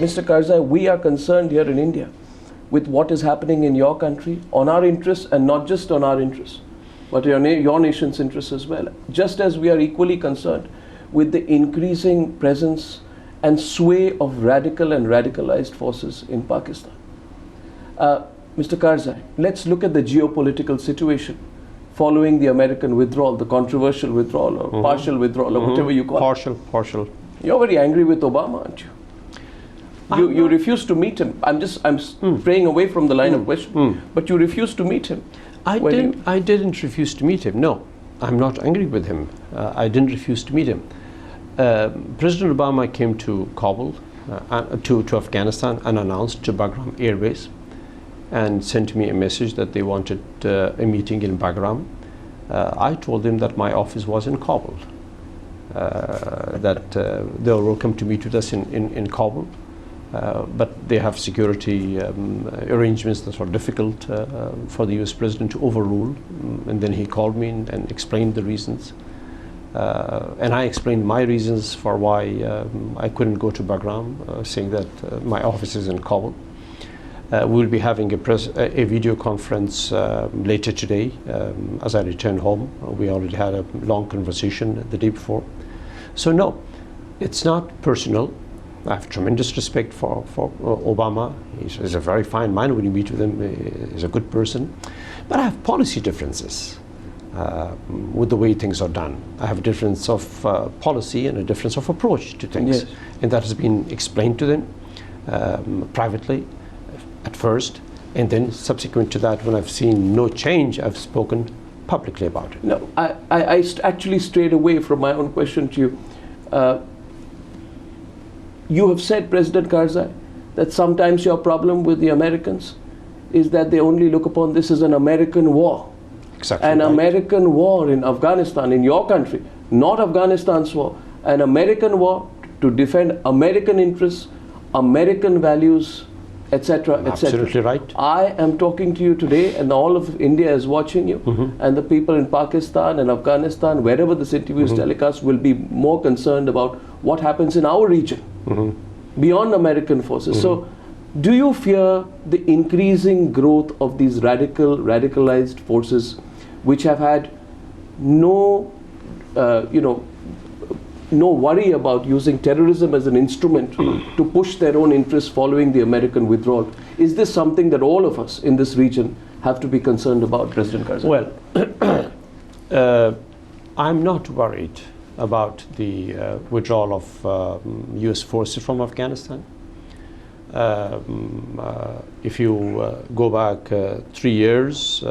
Mr. Karzai, we are concerned here in India with what is happening in your country, on our interests, and not just on our interests, but your nation's interests as well. Just as we are equally concerned with the increasing presence and sway of radical and radicalized forces in Pakistan. Mr. Karzai, let's look at the geopolitical situation following the American withdrawal, the controversial withdrawal, or partial withdrawal, or whatever you call it. Partial. You're very angry with Obama, aren't you? You refuse to meet him. I'm straying away from the line of question, but you refuse to meet him. I didn't refuse to meet him. No, I'm not angry with him. I didn't refuse to meet him. President Obama came to Kabul, to Afghanistan, unannounced, to Bagram Airways, and sent me a message that they wanted a meeting in Bagram. I told them that my office was in Kabul, that they were welcome to meet with us in Kabul, but they have security arrangements that are difficult for the US President to overrule. And then he called me and explained the reasons. And I explained my reasons for why I couldn't go to Bagram, saying that my office is in Kabul. We'll be having a video conference later today as I return home. We already had a long conversation the day before. So no, it's not personal. I have tremendous respect for Obama. He's a very fine man when you meet with him. He's a good person. But I have policy differences with the way things are done. I have a difference of policy and a difference of approach to things. Yes. And that has been explained to them privately at first, and then subsequent to that, when I've seen no change, I've spoken publicly about it. No, I actually strayed away from my own question to you. You have said, President Karzai, that sometimes your problem with the Americans is that they only look upon this as an American war. Exactly. An right. American war in Afghanistan, in your country, not Afghanistan's war. An American war to defend American interests, American values, etc., etc. Absolutely right. I am talking to you today, and all of India is watching you, and the people in Pakistan and Afghanistan, wherever this interview is telecast, will be more concerned about what happens in our region, beyond American forces. So, do you fear the increasing growth of these radicalized forces, which have had no, no worry about using terrorism as an instrument to push their own interests following the American withdrawal? Is this something that all of us in this region have to be concerned about, President Karzai? Well, I'm not worried about the withdrawal of US forces from Afghanistan. If you go back 3 years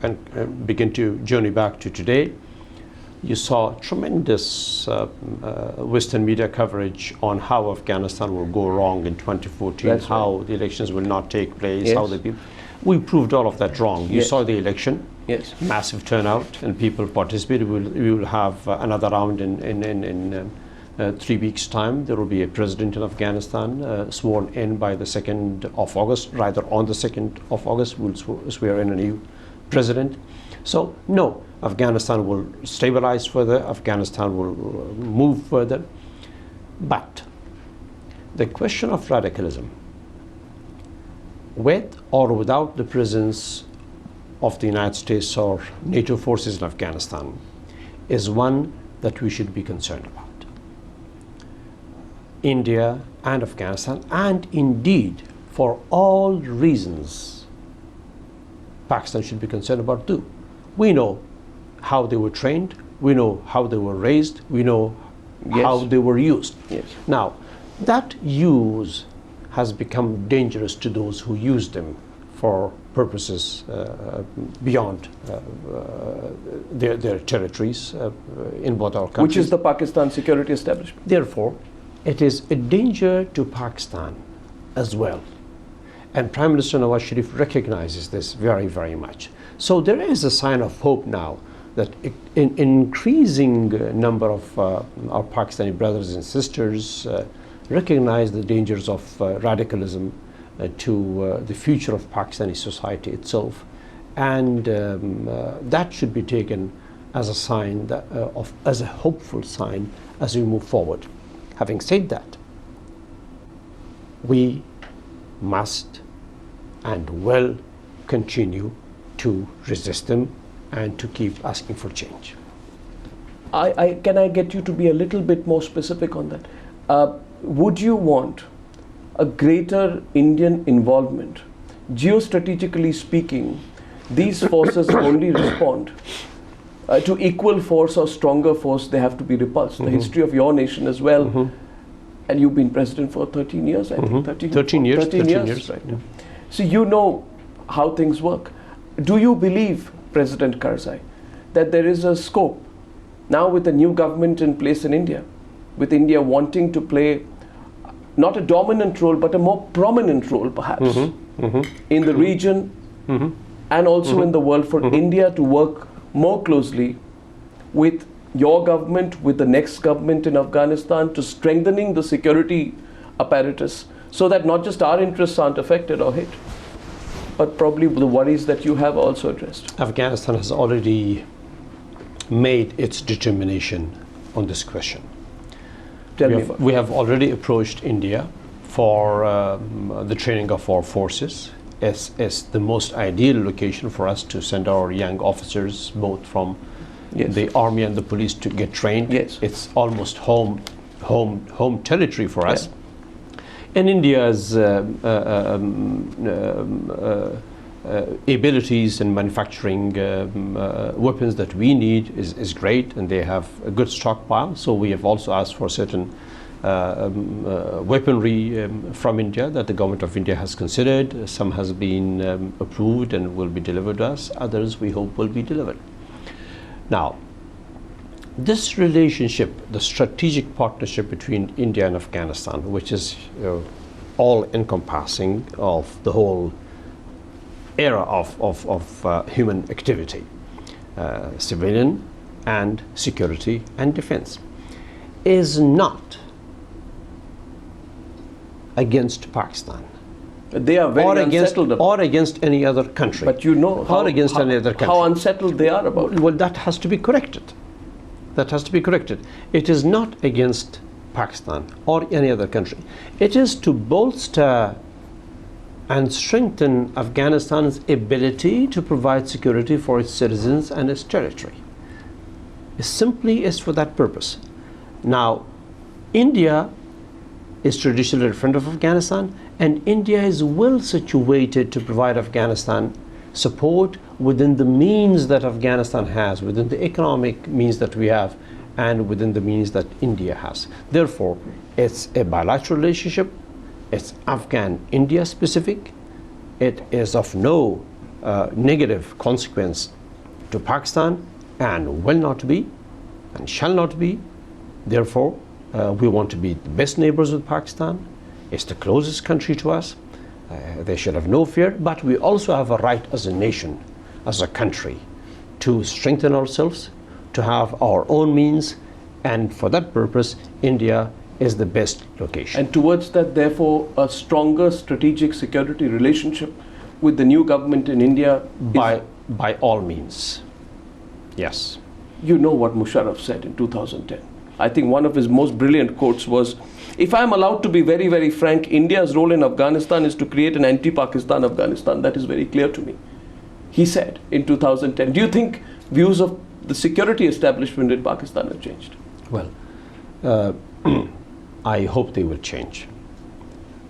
and begin to journey back to today, you saw tremendous Western media coverage on how Afghanistan will go wrong in 2014, That's how right. the elections will not take place, Yes. how the people... We proved all of that wrong. You Yes. saw the election, Yes. massive turnout, and people participated. We will have another round in 3 weeks' time. There will be a president in Afghanistan sworn in by the 2nd of August, rather on the 2nd of August, we'll swear in a new president. So, no, Afghanistan will stabilize further, Afghanistan will move further. But the question of radicalism, with or without the presence of the United States or NATO forces in Afghanistan, is one that we should be concerned about. India and Afghanistan, and indeed, for all reasons, Pakistan should be concerned about too. We know how they were trained, we know how they were raised, we know how they were used. Yes. Now, that use has become dangerous to those who use them for purposes beyond their territories in both our countries. Which is the Pakistan security establishment. Therefore, it is a danger to Pakistan as well. And Prime Minister Nawaz Sharif recognizes this very, very much. So there is a sign of hope now that an increasing number of our Pakistani brothers and sisters recognize the dangers of radicalism to the future of Pakistani society itself. And that should be taken as a sign as a hopeful sign as we move forward. Having said that, we must and will continue to resist them and to keep asking for change. Can I get you to be a little bit more specific on that? Would you want a greater Indian involvement? Geostrategically speaking, these forces only respond to equal force or stronger force, they have to be repulsed. The history of your nation as well, and you've been president for 13 years, I think. 13 years. Right. Yeah. So you know how things work. Do you believe, President Karzai, that there is a scope now with the new government in place in India, with India wanting to play not a dominant role but a more prominent role perhaps in the region and also in the world, for India to work more closely with your government, with the next government in Afghanistan, to strengthening the security apparatus so that not just our interests aren't affected or hit, but probably the worries that you have also addressed? Afghanistan has already made its determination on this question. We have already approached India for the training of our forces as the most ideal location for us to send our young officers, both from the army and the police, to get trained. It's almost home territory for us. And India's abilities in manufacturing weapons that we need is great, and they have a good stockpile. So we have also asked for certain weaponry from India that the government of India has considered. Some has been approved and will be delivered to us. Others we hope will be delivered. Now, this relationship, the strategic partnership between India and Afghanistan, which is all encompassing of the whole era of human activity, civilian and security and defense, is not against Pakistan. They are very unsettled or against any other country. But you know how unsettled they are about it. Well, that has to be corrected. That has to be corrected. It is not against Pakistan or any other country. It is to bolster and strengthen Afghanistan's ability to provide security for its citizens and its territory. It simply is for that purpose. Now, India is traditionally a friend of Afghanistan, and India is well situated to provide Afghanistan support within the means that Afghanistan has, within the economic means that we have, and within the means that India has. Therefore, it's a bilateral relationship. It's Afghan-India specific. It is of no negative consequence to Pakistan, and will not be, and shall not be. Therefore, we want to be the best neighbors with Pakistan. It's the closest country to us. They should have no fear, but we also have a right as a nation, as a country, to strengthen ourselves, to have our own means, and for that purpose, India is the best location. And towards that, therefore, a stronger strategic security relationship with the new government in India? By all means, yes. You know what Musharraf said in 2010. I think one of his most brilliant quotes was, if I'm allowed to be very, very frank, India's role in Afghanistan is to create an anti-Pakistan Afghanistan. That is very clear to me. He said in 2010. Do you think views of the security establishment in Pakistan have changed? Well, I hope they will change.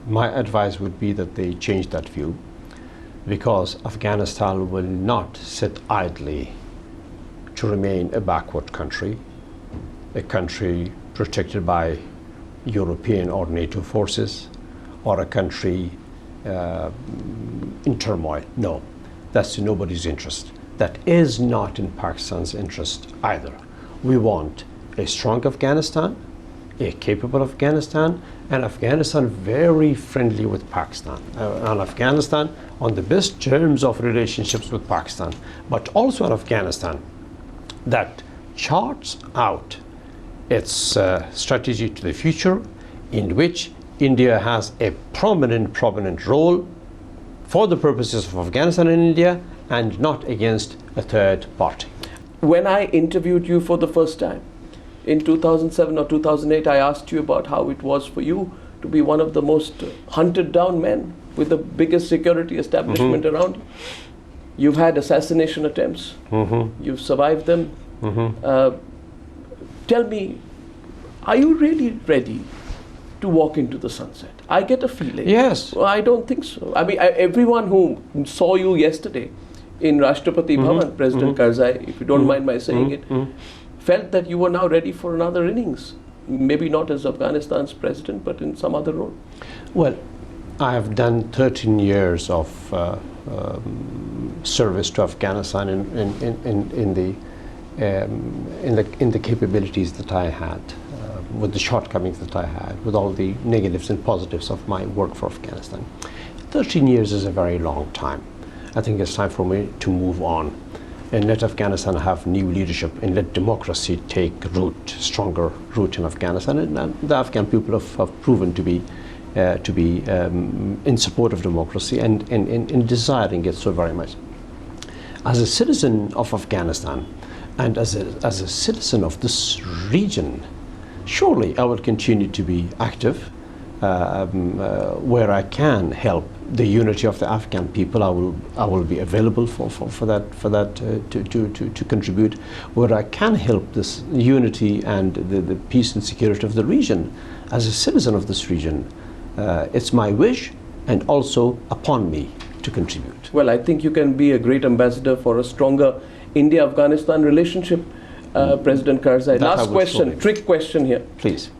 My advice would be that they change that view, because Afghanistan will not sit idly to remain a backward country, a country protected by European or NATO forces, or a country in turmoil. No, that's in nobody's interest. That is not in Pakistan's interest either. We want a strong Afghanistan, a capable Afghanistan, and Afghanistan very friendly with Pakistan, and Afghanistan on the best terms of relationships with Pakistan, but also an Afghanistan that charts out its strategy to the future, in which India has a prominent role for the purposes of Afghanistan and India, and not against a third party. When I interviewed you for the first time in 2007 or 2008, I asked you about how it was for you to be one of the most hunted down men with the biggest security establishment around you. You've had assassination attempts. You've survived them. Tell me, are you really ready to walk into the sunset? I get a feeling. Yes. Well, I don't think so. I mean, everyone who saw you yesterday in Rashtrapati Bhavan, President Karzai, if you don't mind my saying it, felt that you were now ready for another innings. Maybe not as Afghanistan's president, but in some other role. Well, I have done 13 years of service to Afghanistan in the capabilities that I had, with the shortcomings that I had, with all the negatives and positives of my work for Afghanistan. 13 years is a very long time. I think it's time for me to move on and let Afghanistan have new leadership and let democracy take root, stronger root in Afghanistan. And the Afghan people have proven to be in support of democracy and in desiring it so very much. As a citizen of Afghanistan and as a citizen of this region, surely I will continue to be active where I can help the unity of the Afghan people. I will be available for that to contribute where I can help this unity and the peace and security of the region. As a citizen of this region, it's my wish and also upon me to contribute. Well, I think you can be a great ambassador for a stronger India-Afghanistan relationship, President Karzai. Last question, trick question here. Please.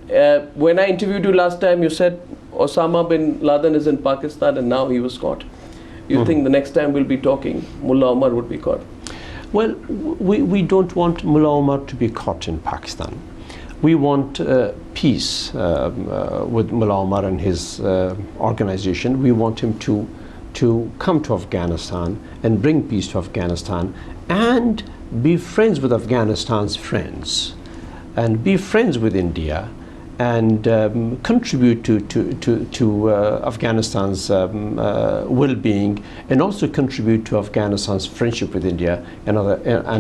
When I interviewed you last time, you said Osama bin Laden is in Pakistan and now he was caught. You think the next time we'll be talking, Mula Omar would be caught? Well, we don't want Mula Omar to be caught in Pakistan. We want peace with Mula Omar and his organization. We want him to come to Afghanistan and bring peace to Afghanistan and be friends with Afghanistan's friends and be friends with India and contribute to Afghanistan's well-being and also contribute to Afghanistan's friendship with India and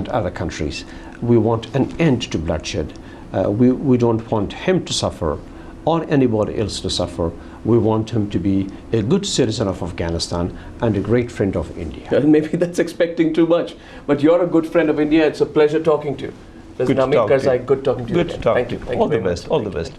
other countries. We want an end to bloodshed. We don't want him to suffer or anybody else to suffer. We want him to be a good citizen of Afghanistan and a great friend of India. Well, maybe that's expecting too much, but you're a good friend of India. It's a pleasure talking to you. President Hamid Karzai, good talking to you. Good to talk to you. Thank you. All the best. All the best.